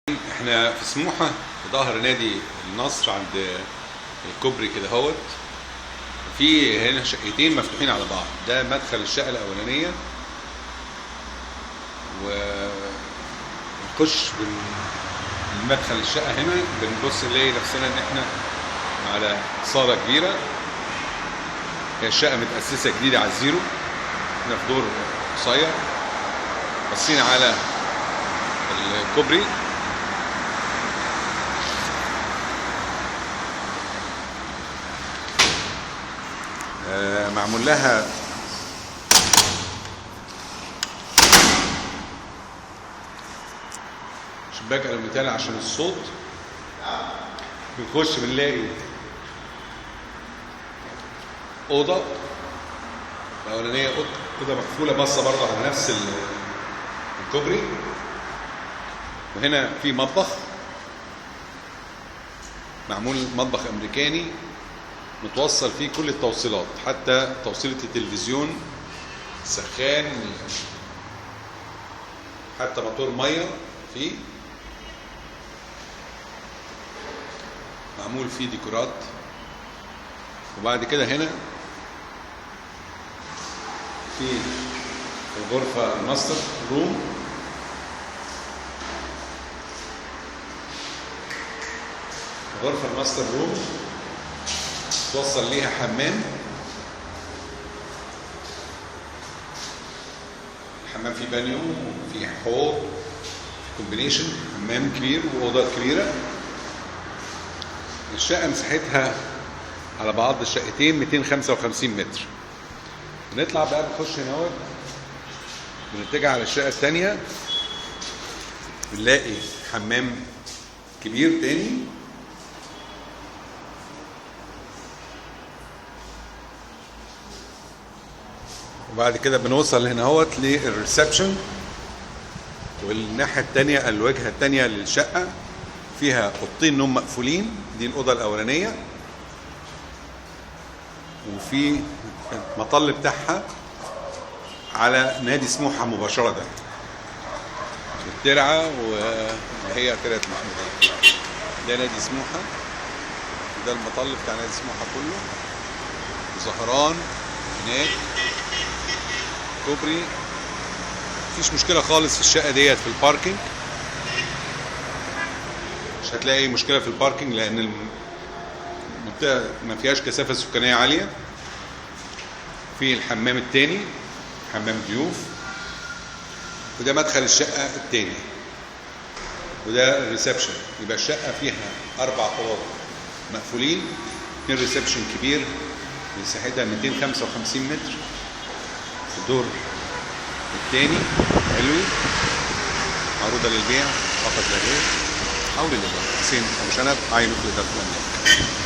احنا في سموحة في ظهر نادي النصر عند الكوبري كده اهوت. في هنا شقتين مفتوحين على بعض، ده مدخل الشقة الأولانية، ونخش بالمدخل الشقة هنا بنبص نلاقي نفسنا ان احنا على صالة كبيرة. هي الشقة متأسسة جديدة على الزيرو، احنا في دور قصير باصين على الكوبري. معمول لها شباك ألوميتال عشان الصوت. بنخش بنلاقي أوضة الأولانية، أوضة مقفولة باصة برضه على نفس الكوبري، وهنا في مطبخ معمول مطبخ أمريكاني متوصل فيه كل التوصيلات، حتى توصيلة التلفزيون، سخان، حتى موتور ميه فيه معمول فيه ديكورات. وبعد كده هنا في الغرفة الماستر روم، الغرفة الماستر روم توصل ليها حمام، الحمام فيه بانيو وفيه حوض، كومبينيشن حمام كبير وأوضة كبيرة. الشقة مساحتها على بعض الشقتين 255 متر. بنطلع بقى بنخش هنا، بنتجه على الشقة الثانية، بنلاقي حمام كبير تاني، وبعد كده بنوصل هنا اهوت للريسبشن. والناحية التانية الواجهة التانية للشقة فيها أوضتين نوم مقفولين، دي الأوضة الأولانية، وفي المطل بتاعها على نادي سموحة مباشرة، الترعة وهي ترعة محمودية. ده نادي سموحة، ده المطل بتاع نادي سموحة كله، زهران هناك كوبري. مفيش مشكلة خالص في الشقة ديت في الباركينج، مش هتلاقي أي مشكلة في الباركينج لأن المنطقة ما فيهاش كثافة سكانية عالية. في الحمام التاني حمام ضيوف، وده مدخل الشقة التاني، وده الريسبشن. يبقى الشقة فيها 4 أوض مقفولين، 2 ريسبشن كبير مساحتها 255 متر، الدور الثاني علوي، معروضة للبيع فقط لا غير أو للإيجار. حسين أبو شنب، عين إدارة الأملاك.